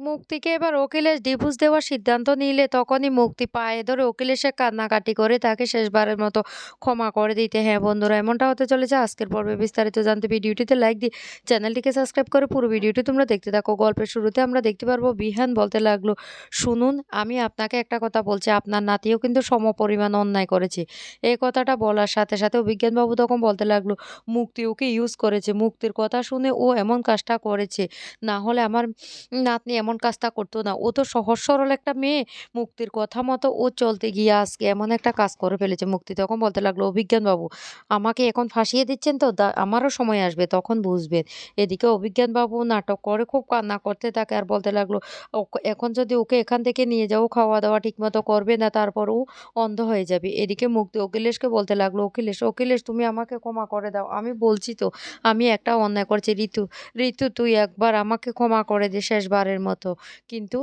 মুক্তিকে এবার অখিলেশ ডিভোর্স দেওয়ার সিদ্ধান্ত নিলে তখনই মুক্তি পায়ে ধরে অখিলেশের কান্নাকাটি করে তাকে শেষবারের মতো ক্ষমা করে দিতে। হ্যাঁ বন্ধুরা, এমনটা হতে চলেছে আজকের পর্বে। বিস্তারিত জানতে ভিডিওটিতে লাইক দিয়ে চ্যানেলটিকে সাবস্ক্রাইব করে পুরো ভিডিওটি তোমরা দেখতে থাকো। গল্পের শুরুতে আমরা দেখতে পারবো বিহান বলতে লাগলো, শুনুন আমি আপনাকে একটা কথা বলছি, আপনার নাতিও কিন্তু সমপরিমাণ অন্যায় করেছে। এই কথাটা বলার সাথে সাথে অভিজ্ঞানবাবু তখন বলতে লাগলো, মুক্তি ওকে ইউজ করেছে, মুক্তির কথা শুনে ও এমন কাজটা করেছে, না হলে আমার নাতনি এমন কাজটা করতো না। ও তো সহজ সরল একটা মেয়ে। মুক্তির কথা মতো ও চলতে গিয়ে আজকে এমন একটা কাজ করে ফেলেছে। মুক্তি তখন বলতে লাগলো, অভিজ্ঞান বাবু আমাকে এখন ফাঁসিয়ে দিচ্ছেন তো? আমারও সময় আসবে তখন বুঝবেন। এদিকে অভিজ্ঞান বাবু নাটক করে খুব কান্না করতে থাকে আর বলতে লাগলো, এখন যদি ওকে এখান থেকে নিয়ে যাও, খাওয়া দাওয়া ঠিক মতো করবে না, তারপর ও অন্ধ হয়ে যাবে। এদিকে মুক্তি অখিলেশকে বলতে লাগলো, অখিলেশ অখিলেশ তুমি আমাকে ক্ষমা করে দাও, আমি বলছি তো আমি একটা অন্যায় করছি। ঋতু ঋতু তুই একবার আমাকে ক্ষমা করে দে শেষবারের মতো। কিন্তু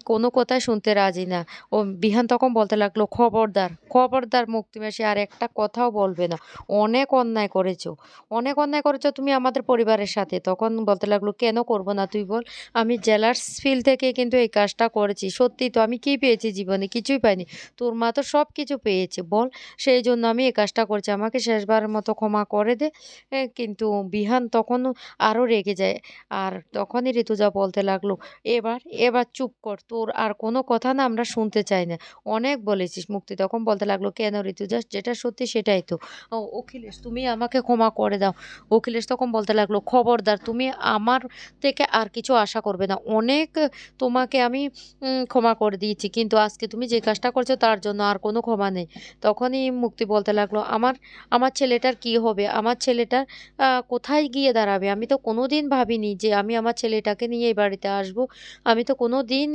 কোনো কথাই শুনতে রাজি না। ও বিহান তখন বলতে লাগলো, খবরদার খবরদার মুক্তি মাসি আর একটা কথাও বলবে না। অনেক অন্যায় করেছো, অনেক অন্যায় করেছো তুমি আমাদের পরিবারের সাথে। তখন বলতে লাগলো, কেন করব না তুই বল? আমি জেলার্স ফিল থেকে কিন্তু এই কাজটা করেছি। সত্যি তো আমি কি পেয়েছি জীবনে? কিছুই পাইনি। তোর মা তো সব কিছু পেয়েছে বল। সেই জন্য আমি এই কাজটা করছি, আমাকে শেষবারের মতো ক্ষমা করে দে। কিন্তু বিহান তখন আরও রেগে যায়। আর তখনই ঋতুজা বলতে লাগলো, এবার এবার চুপ কর, তোর আর কোনো কথা না আমরা শুনতে চাই না, অনেক বলেছিস। মুক্তি তখন বলতে লাগলো, কেন ঋতুজা, যেটা সত্যি সেটাই তো। অখিলেশ তুমি আমাকে ক্ষমা করে দাও। অখিলেশ তখন বলতে লাগলো, খবরদার তুমি আমার থেকে আর কিছু আশা করবে না। অনেক তোমাকে আমি ক্ষমা করে দিয়েছি, কিন্তু আজকে তুমি যে কাজটা করছো তার জন্য আর কোনো ক্ষমা নেই। তখনই মুক্তি বলতে লাগলো, আমার আমার ছেলেটার কি হবে? আমার ছেলেটার কোথায় গিয়ে দাঁড়াবে? আমি তো কোনোদিন ভাবিনি যে আমি আমার ছেলেটাকে নিয়ে এই বাড়িতে আসবো। আমি তো কোনোদিন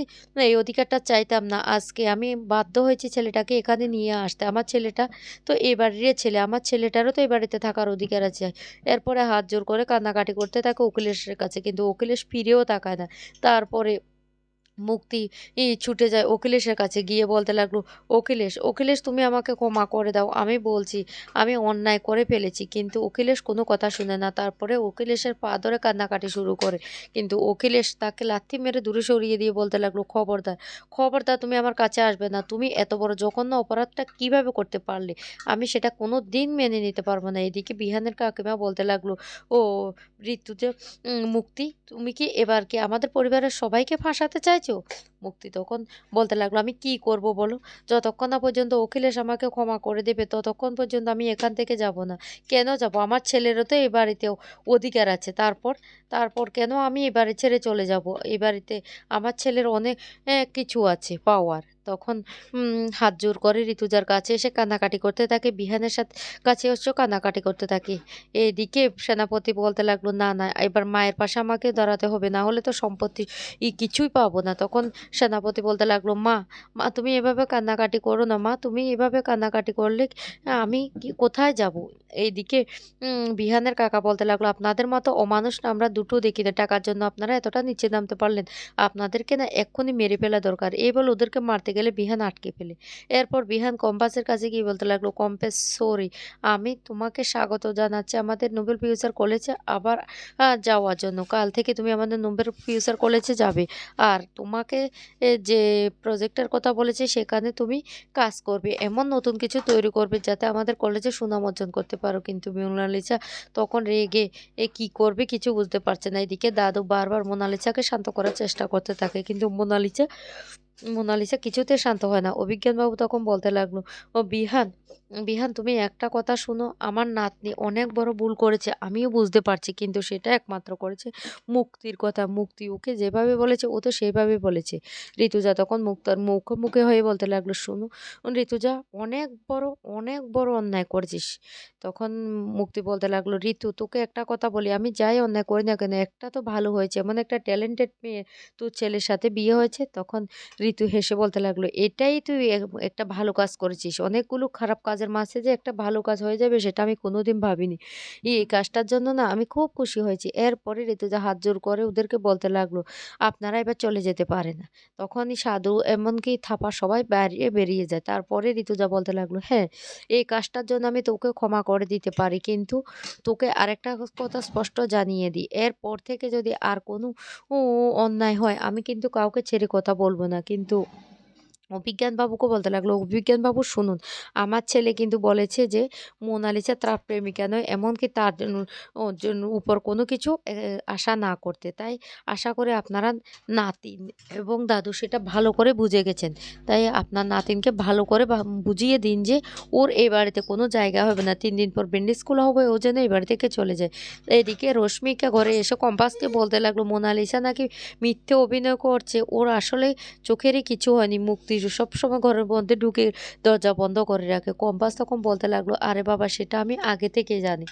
এই অধিকারটা চাইতাম না। আজকে আমি বাধ্য হয়েছি ছেলেটাকে এখানে নিয়ে আসতে। আমার ছেলেটা তো এ বাড়ির ছেলে। আমার ছেলেটারও তো এই বাড়িতে থাকার অধিকার আছে। এরপরে হাত জোড় করে কান্নাকাটি করতে থাকে অখিলেশের কাছে। কিন্তু অখিলেশ ফিরেও তাকায় না। তারপরে মুক্তি ছুটে যায় অখিলেশের কাছে, গিয়ে বলতে লাগলো, অখিলেশ অখিলেশ তুমি আমাকে ক্ষমা করে দাও, আমি বলছি আমি অন্যায় করে ফেলেছি। কিন্তু অখিলেশ কোনো কথা শুনে না। তারপরে অখিলেশের পা ধরে কান্নাকাটি শুরু করে। কিন্তু অখিলেশ তাকে লাথি মেরে দূরে সরিয়ে দিয়ে বলতে লাগলো, খবরদার খবরদার তুমি আমার কাছে আসবে না। তুমি এত বড় জঘন্য অপরাধটা কিভাবে করতে পারলে? আমি সেটা কোনো দিন মেনে নিতে পারবো না। এদিকে বিহানের কাকিমা বলতে লাগলো, ও ঋতু যে মুক্তি তুমি কি এবার কি আমাদের পরিবারের সবাইকে ফাঁসাতে চাইছো? মুক্তি তখন বলতে লাগলো, আমি কি করব বলো? যতক্ষণ না পর্যন্ত অখিলেশ আমাকে ক্ষমা করে দেবে ততক্ষণ পর্যন্ত আমি এখান থেকে যাব না। কেন যাব? আমার ছেলেরও তো এই বাড়িতেও অধিকার আছে। তারপর তারপর কেন আমি এই বাড়ি ছেড়ে চলে যাব? এই বাড়িতে আমার ছেলের অনেক কিছু আছে পাওয়ার। তখন হাত জোর করে ঋতুজার কাছে এসে কান্নাকাটি করতে থাকে। বিহানের সাথে কাছে এসেও কান্নাকাটি করতে থাকে। এদিকে সেনাপতি বলতে লাগলো, না না এবার মায়ের পাশে আমাকে দাঁড়াতে হবে, না হলে তো সম্পত্তি কিছুই পাবো না। তখন সেনাপতি বলতে লাগলো, মা মা তুমি এভাবে কান্নাকাটি করো না মা, তুমি এভাবে কান্নাকাটি করলে আমি কোথায় যাব? এইদিকে বিহানের কাকা বলতে লাগলো, আপনাদের মতো অমানুষ না আমরা দুটো দেখি না, টাকার জন্য আপনারা এতটা নিচে নামতে পারলেন? আপনাদেরকে না এক্ষুনি মেরে ফেলা দরকার। এই বলে ওদেরকে মারতে গেলে বিহান আটকে ফেলে। এরপর বিহান কম্পাসের কাছে গিয়ে বলতে লাগলো, কম্পাস সরি, আমি তোমাকে স্বাগত জানাচ্ছি আমাদের নোবেল ফিউচার কলেজে আবার যাওয়ার জন্য। কাল থেকে তুমি আমাদের নোবেল ফিউচার কলেজে যাবে। আর তোমাকে যে প্রজেক্টের কথা বলেছি সেখানে তুমি কাজ করবে। এমন নতুন কিছু তৈরি করবে যাতে আমাদের কলেজে সুনাম অর্জন করতে পারো। কিন্তু মোনালিসা তখন রেগে কি করবে কিছু বুঝতে পারছে না। এদিকে দাদু বারবার মোনালিসাকে শান্ত করার চেষ্টা করতে থাকে, কিন্তু মোনালিসা কিছুতে শান্ত হয় না। অভিজ্ঞানবাবু তখন বলতে লাগলো, ও বিহান বিহান তুমি একটা কথা শুনো, আমার নাতনি অনেক বড় ভুল করেছে, আমিও বুঝতে পারছি, কিন্তু সেটা একমাত্র করেছে মুক্তির কথা। মুক্তি ওকে যেভাবে বলেছে ও তো সেইভাবে বলেছে। ঋতুজা তখন মুক্তার মুখোমুখি হয়ে বলতে লাগলো, শুনো ঋতুজা, অনেক বড় অন্যায় করেছিস। তখন মুক্তি বলতে লাগলো, ঋতু তোকে একটা কথা বলি, আমি যাই অন্যায় করি না কেন একটা তো ভালো হয়েছে, এমন একটা ট্যালেন্টেড মেয়ে তোর ছেলের সাথে বিয়ে হয়েছে। তখন ঋতু হেসে বলতে লাগলো, "এটাই তুই একটা ভালো কাজ করেছিস। অনেকগুলো খারাপ কাজের মাঝে যে একটা ভালো কাজ হয়ে যাবে সেটা আমি কোনোদিন ভাবিনি। এই কাজটার জন্য না আমি খুব খুশি হয়েছি।" এরপরে ঋতুজা হাত জোড় করে ওদেরকে বলতে লাগলো, "আপনারা এবার চলে যেতে পারেন।" তখনই সাধু এমনকি থাপা সবাই বেরিয়ে যায়। তারপরে ঋতুজা বলতে লাগলো, "হ্যাঁ, এই কাজটার জন্য আমি তোকে ক্ষমা করে দিতে পারি। কিন্তু তোকে আরেকটা কথা স্পষ্ট জানিয়ে দিই। এরপর থেকে যদি আর কোনো অন্যায় হয় আমি কিন্তু কাউকে ছেড়ে কথা বলব না।" কিন্তু অভিজ্ঞান বাবুকে বলতে লাগলো, "অভিজ্ঞান বাবু শুনুন, আমার ছেলে কিন্তু বলেছে যে মোনালিসা তার প্রেমিকা নয়, এমনকি তার জন্য উপর কোনো কিছু আশা না করতে। তাই আশা করি আপনারা নাতিন এবং দাদু সেটা ভালো করে বুঝে গেছেন। তাই আপনার নাতিনকে ভালো করে বুঝিয়ে দিন যে ওর এই বাড়িতে কোনো জায়গা হবে না। ৩ দিন পর ব্যান্ডেজ খোলা হবে, ও যেন এই বাড়ি থেকে চলে যায়।" এদিকে রশ্মিকা ঘরে এসে কম্পাসকে বলতে লাগলো, "মোনালিসা নাকি মিথ্যে অভিনয় করছে। ওর আসলে চোখেরই কিছু হয়নি। মুক্তি সবসময় ঘরের মধ্যে ঢুকে দরজা বন্ধ করে রাখে।" কম্পাস তখন বলতে লাগলো, "আরে বাবা, সেটা আমি আগে থেকেই জানি।"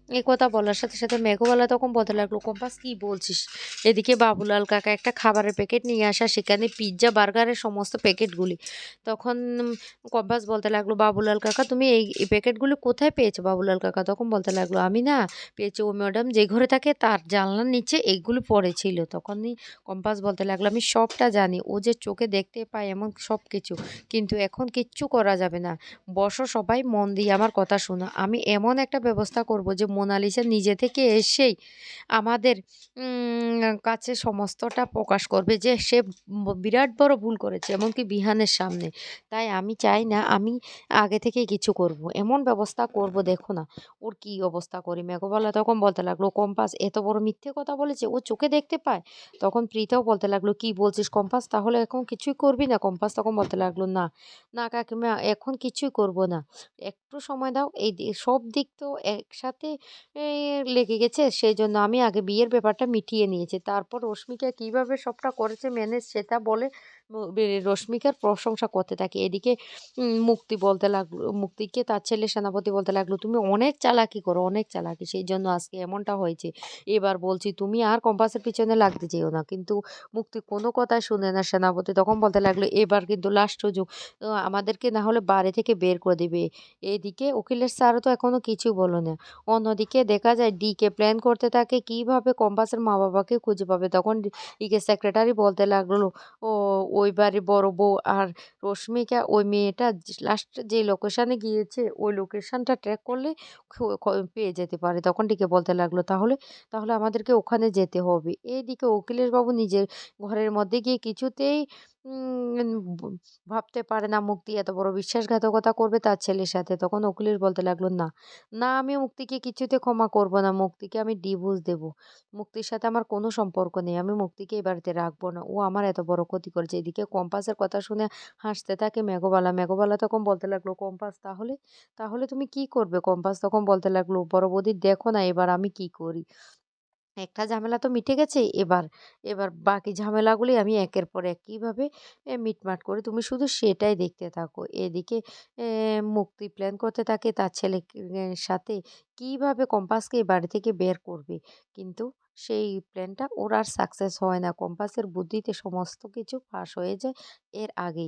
এই কথা বলার সাথে, সাথে মেঘবালা তখন বলতে লাগলো, "কম্পাস কি বলছিস?" এদিকে বাবুলাল কাকা একটা খাবারের প্যাকেট নিয়ে আসা, সেখানে পিজ্জা, বার্গারের সমস্ত প্যাকেটগুলি। তখন কম্পাস বলতে লাগলো, "বাবুলাল কাকা, তুমি এই প্যাকেটগুলি কোথায় পেয়েছো?" বাবুলাল কাকা তখন বলতে লাগলো, "আমি না পেয়েছি, ওই ম্যাডাম যে ঘরে থাকে তার জানলার নিচে এইগুলি পড়েছিল।" তখনই কম্পাস বলতে লাগলো, "আমি সবটা জানি। ও যে চোখে দেখতে পায় এমন সব কিছু। কিন্তু এখন কিচ্ছু করা যাবে না। বসো সবাই, মন দিয়ে আমার কথা শোনো। আমি এমন একটা ব্যবস্থা করব যে মোনালিসা নিজে থেকে এসেই আমাদের কাছে সমস্তটা প্রকাশ করবে যে সে বিরাট বড় ভুল করেছে, এমনকি বিহানের সামনে। তাই আমি চাই না আমি আগে থেকেই কিছু করব। এমন ব্যবস্থা করব, দেখো না ওর কি অবস্থা করি।" মেঘবালা তখন বলতে লাগলো, "কম্পাস এত বড় মিথ্যে কথা বলেছে, ও চোখে দেখতে পায়?" তখন প্রীতাও বলতে লাগলো, "কি বলছিস কম্পাস? তাহলে এখন কিছুই করবি না?" কম্পাস তখন বলতে লাগলো, "না, না কাকিমা, এখন কিছুই করব না। একটু সময় দাও। এই সব দিক তো একসাথে এ লেগে গেছে। সেজন্য আমি আগে বিয়ের ব্যাপারটা মিটিয়ে নিয়েছি। তারপর রশ্মিকা কিভাবে সবটা করেছে ম্যানেজ সেটা বলে রশ্মিকার প্রশংসা করতে থাকে।" এদিকে মুক্তি বলতে লাগলো, মুক্তিকে তার ছেলে সেনাপতি বলতে লাগলো, "তুমি অনেক চালাকি করো, অনেক চালাকি। সেইজন্য আজকে এমনটা হয়েছে। এবার বলছি তুমি আর কম্পাসের পিছনে লাগতে যেও না।" কিন্তু মুক্তি কোনো কথাই শুনে না। সেনাপতি তখন বলতে লাগলো, "এবার কিন্তু লাস্ট সুযোগ। আমাদেরকে না হলে বাড়ি থেকে বের করে দিবে।" এদিকে উকিলের স্যারও তো এখনো কিছু বলে না। অন্যদিকে দেখা যায় ডিকে প্ল্যান করতে থাকে কিভাবে কম্পাসের মা-বাবাকে খুঁজে পাবে। তখন ডিকে সেক্রেটারি বলতে লাগলো, "ও ওই বাড়ির বড় বউ আর রশ্মিকা ওই মেয়েটা লাস্ট যে লোকেশনে গিয়েছে ওই লোকেশনটা ট্র্যাক করলে পেয়ে যেতে পারে।" তখন ডিকে বলতে লাগলো, "তাহলে তাহলে আমাদেরকে ওখানে যেতে হবে।" এইদিকে অখিলেশ বাবু নিজের ঘরের মধ্যে গিয়ে কিছুতেই উম ব ভাবতে পারে না মুক্তি এত বড় বিশ্বাসঘাতকতা করবে তার ছেলের সাথে। তখন অখিলেশ বলতে লাগলো, "না, না, আমি মুক্তিকে কিছুতে ক্ষমা করব না। মুক্তিকে আমি ডিভোর্স দেব। মুক্তির সাথে আমার কোনো সম্পর্ক নেই। আমি মুক্তিকে এই বাড়িতে রাখবো না। ও আমার এত বড় ক্ষতি করেছে।" এদিকে কম্পাসের কথা শুনে হাসতে থাকে মেঘবালা। মেঘবালা তখন বলতে লাগলো, "কম্পাস, তাহলে তাহলে তুমি কি করবে?" কম্পাস তখন বলতে লাগলো, "বড় বৌদি, দেখো না এবার আমি কি করি। একটা ঝামেলা তো মিটে গেছে। এবার এবার বাকি ঝামেলাগুলি আমি একের পর এক কিভাবে মিটমাট করি, তুমি শুধু সেটাই দেখতে থাকো।" এদিকে মুক্তি প্ল্যান করতে থাকে তার সাথে কিভাবে কম্পাসকে এই বাড়ি থেকে বের করবে। কিন্তু সেই প্ল্যানটা ওর আর সাকসেস হয় না। কম্পাসের বুদ্ধিতে সমস্ত কিছু ফাঁস হয়ে যায় এর আগেই।